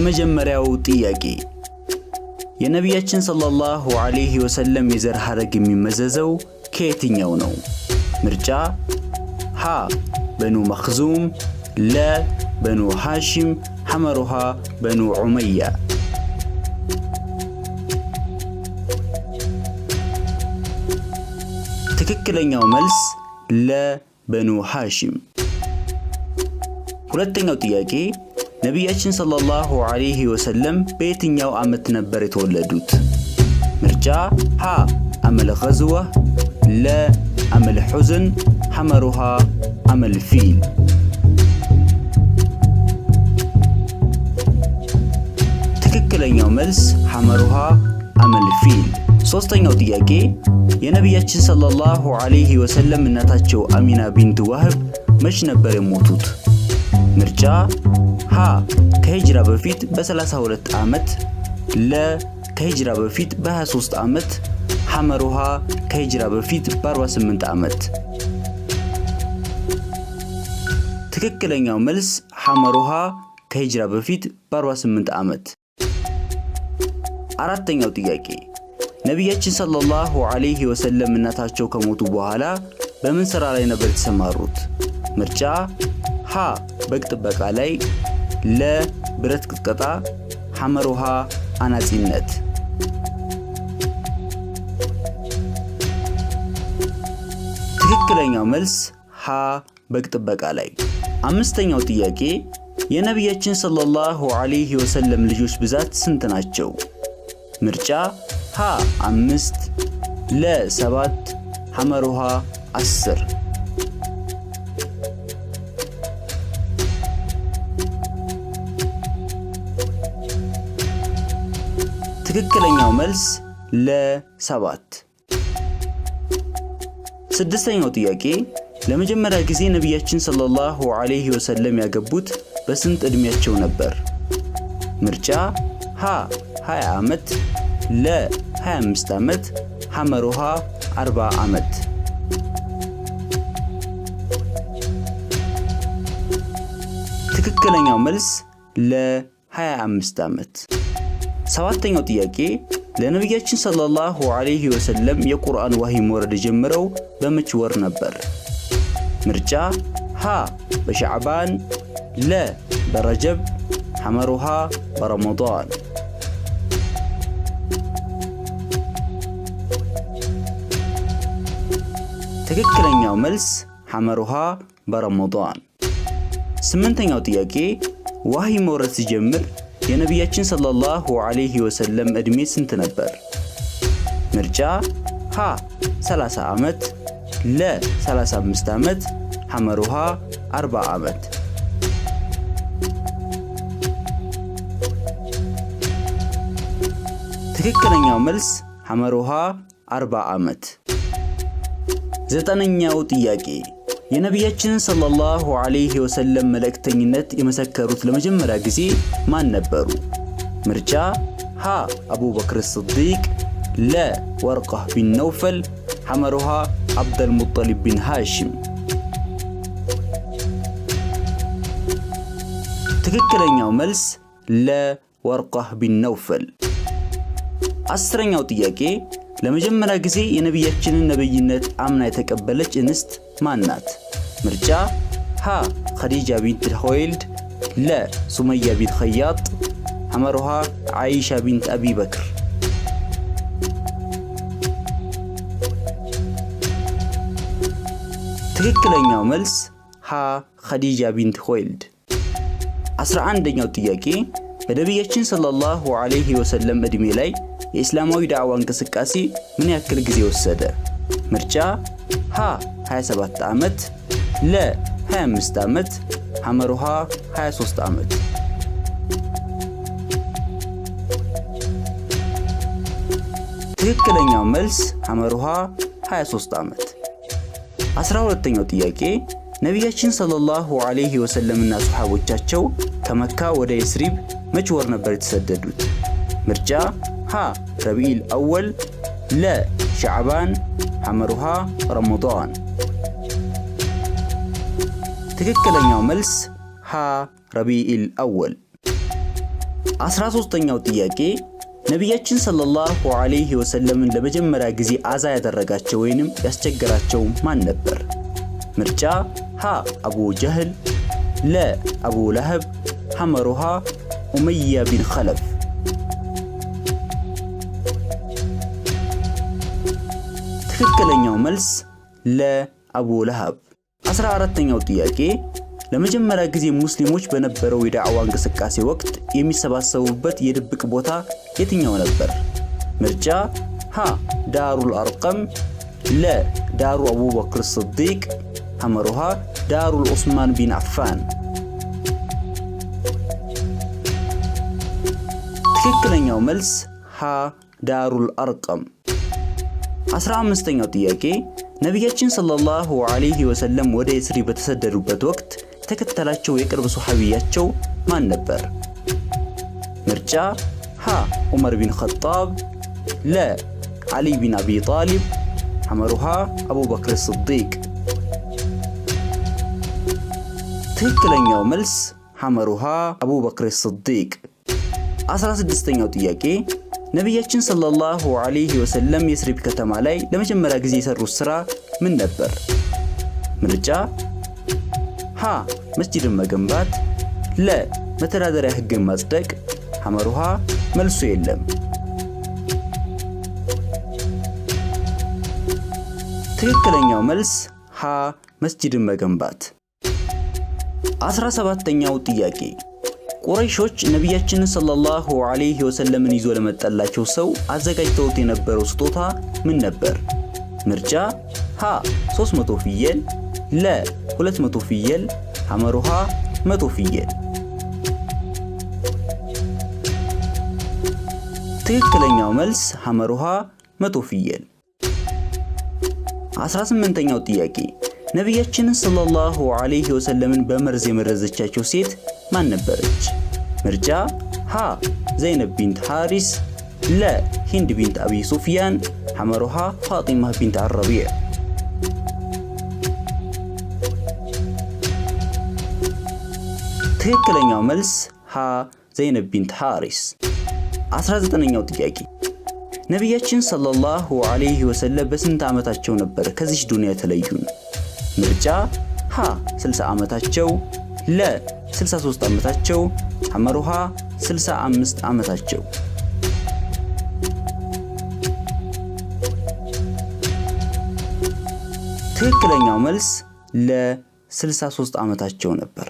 የመጀመሪያው ጥያቄ የነቢያችን ሰለላሁ ዐለይሂ ወሰለም የዘር ሐረግ የሚመዘዘው ከየትኛው ነው? ምርጫ ሀ በኑ መኽዙም፣ ለ በኑ ሃሺም፣ ሐመሩሃ በኑ ዑመያ። ትክክለኛው መልስ ለ በኑ ሃሺም። ሁለተኛው ጥያቄ ነቢያችን ሰለላሁ ዐለይሂ ወሰለም በየትኛው ዓመት ነበር የተወለዱት? ምርጫ ሀ አመል ገዝዋ፣ ለ አመል ሑዝን፣ ሐመሩሃ አመል ፊል። ትክክለኛው መልስ ሐመሩሃ አመል ፊል። ሶስተኛው ጥያቄ የነቢያችን ሰለላሁ ዐለይሂ ወሰለም እናታቸው አሚና ቢንት ዋህብ መች ነበር የሞቱት? ምርጫ ሀ ከሂጅራ በፊት በ32 ዓመት፣ ለ ከሂጅራ በፊት በ23 ዓመት፣ ሐመሩሃ ከሂጅራ በፊት በ48 ዓመት። ትክክለኛው መልስ ሐመሩሃ ከሂጅራ በፊት በ48 ዓመት። አራተኛው ጥያቄ ነቢያችን ሰለላሁ ዐለይሂ ወሰለም እናታቸው ከሞቱ በኋላ በምን ሥራ ላይ ነበር የተሰማሩት? ምርጫ ሀ በግ ጥበቃ ላይ፣ ለ ብረት ቅጥቀጣ፣ ሐመሩሃ አናጺነት። ትክክለኛው መልስ ሀ በግ ጥበቃ ላይ። አምስተኛው ጥያቄ የነቢያችን ሰለላሁ ዐለይሂ ወሰለም ልጆች ብዛት ስንት ናቸው? ምርጫ ሀ 5፣ ለ 7፣ ሐመሩሃ 10። ትክክለኛው መልስ ለ7። ስድስተኛው ጥያቄ ለመጀመሪያ ጊዜ ነቢያችን ሰለላሁ ዐለይሂ ወሰለም ያገቡት በስንት ዕድሜያቸው ነበር? ምርጫ ሀ 20 ዓመት፣ ለ 25 ዓመት፣ ሐመሩሃ 40 ዓመት። ትክክለኛው መልስ ለ 25 ዓመት። ሰባተኛው ጥያቄ ለነቢያችን ሰለላሁ ዐለይሂ ወሰለም የቁርአን ወህይ መውረድ የጀመረው በመች ወር ነበር? ምርጫ ሀ በሸዕባን፣ ለ በረጀብ፣ ሐመሩሃ በረመዳን። ትክክለኛው መልስ ሐመሩሃ በረመዳን። ስምንተኛው ጥያቄ ወህይ መውረድ ሲጀምር የነቢያችን ሰለላሁ ዐለይሂ ወሰለም ዕድሜ ስንት ነበር? ምርጫ ሀ 30 ዓመት፣ ለ 35 ዓመት፣ ሐመሩሃ 40 ዓመት። ትክክለኛው መልስ ሐመሩሃ 40 ዓመት። ዘጠነኛው ጥያቄ የነቢያችን ሰለላሁ ዐለይሂ ወሰለም መልእክተኝነት የመሰከሩት ለመጀመሪያ ጊዜ ማን ነበሩ? ምርጫ ሀ አቡበክር ስዲቅ፣ ለ ወርቀህ ቢን ነውፈል፣ ሐመሩሃ አብደልሙጠሊብ ቢን ሃሺም። ትክክለኛው መልስ ለ ወርቀህ ቢን ነውፈል። አስረኛው ጥያቄ ለመጀመሪያ ጊዜ የነቢያችንን ነብይነት አምና የተቀበለች እንስት ማን ናት? ምርጫ ሀ ኸዲጃ ቢንት ኹወይልድ፣ ለ ሱመያ ቢንት ኸያጥ፣ ሐመሩሃ አይሻ ቢንት አቢ በክር። ትክክለኛው መልስ ሀ ኸዲጃ ቢንት ኹወይልድ። 11ኛው ጥያቄ በነቢያችን ሰለላሁ ዐለይሂ ወሰለም ዕድሜ ላይ የእስላማዊ ዳዕዋ እንቅስቃሴ ምን ያክል ጊዜ ወሰደ? ምርጫ ሀ 27 ዓመት፣ ለ 25 ዓመት፣ ሐመሩሃ 23 ዓመት። ትክክለኛው መልስ ሐመሩሃ 23 ዓመት። 12ኛው ጥያቄ ነቢያችን ሰለላሁ ዐለይሂ ወሰለምና ሱሐቦቻቸው ከመካ ወደ የስሪብ መች ወር ነበር የተሰደዱት? ምርጫ ሀ ረቢኢል አወል፣ ለ ሸዕባን፣ ሐመሩሃ ረመዳን። ትክክለኛው መልስ ሀ ረቢኢል አወል። 13ኛው ጥያቄ ነቢያችን ሰለላሁ ዐለይሂ ወሰለምን ለመጀመሪያ ጊዜ አዛ ያደረጋቸው ወይንም ያስቸገራቸው ማን ነበር? ምርጫ ሀ አቡ ጀህል፣ ለ አቡ ለህብ፣ ሐመሩሃ ኡመያ ቢን ኸለፍ። ትክክለኛው መልስ ለ አቡ ለህብ። 14ኛው ጥያቄ ለመጀመሪያ ጊዜ ሙስሊሞች በነበረው የዳዕዋ እንቅስቃሴ ወቅት የሚሰባሰቡበት የድብቅ ቦታ የትኛው ነበር? ምርጫ ሀ ዳሩል አርቀም፣ ለ ዳሩ አቡበክር ስዲቅ፣ ሐመሩሃ ዳሩል ዑስማን ቢን አፋን። ትክክለኛው መልስ ሀ ዳሩል አርቀም። 15ኛው ጥያቄ ነቢያችን ሰለላሁ ዐለይሂ ወሰለም ወደ የስሪ በተሰደዱበት ወቅት የተከተላቸው የቅርብ ሱሐቢያቸው ማን ነበር? ምርጫ ሀ ዑመር ቢን ኸጣብ፣ ለ ዓሊ ቢን አቢ ጣሊብ፣ ሐመሩሃ አቡበክር ስዲቅ። ትክክለኛው መልስ ሐመሩሃ አቡበክር ስዲቅ። 16ኛው ጥያቄ ነቢያችን ሰለላሁ ዐለይሂ ወሰለም የስሪብ ከተማ ላይ ለመጀመሪያ ጊዜ የሰሩት ስራ ምን ነበር? ምርጫ ሀ መስጂድን መገንባት፣ ለ መተዳደሪያ ህግን ማጽደቅ፣ ሐመሩሃ መልሱ የለም። ትክክለኛው መልስ ሀ መስጂድን መገንባት። 17ኛው ጥያቄ ቁረይሾች ነቢያችንን ሰለላሁ ዐለይሂ ወሰለምን ይዞ ለመጣላቸው ሰው አዘጋጅተውት የነበረው ስጦታ ምን ነበር? ምርጫ ሀ 300 ፍየል፣ ለ 200 ፍየል፣ ሐመሩሃ 100 ፍየል። ትክክለኛው መልስ ሐመሩሃ 100 ፍየል። 18ኛው ጥያቄ ነቢያችንን ሰለላሁ ዐለይሂ ወሰለምን በመርዝ የመረዘቻቸው ሴት ማን ነበረች? ምርጫ ሀ ዘይነብ ቢንት ሐሪስ፣ ለ ሂንድ ቢንት አቢ ሱፊያን፣ ሐመሩሃ ፋጢማ ቢንት አረቢዕ። ትክክለኛው መልስ ሀ ዘይነብ ቢንት ሐሪስ። 19ኛው ጥያቄ ነቢያችን ሰለላሁ ዐለይሂ ወሰለም በስንት ዓመታቸው ነበር ከዚህ ዱንያ የተለዩን? ምርጫ ሀ 60 ዓመታቸው፣ ለ 63 ዓመታቸው፣ ሐመሩሃ 65 ዓመታቸው። ትክክለኛው መልስ ለ 63 ዓመታቸው ነበር።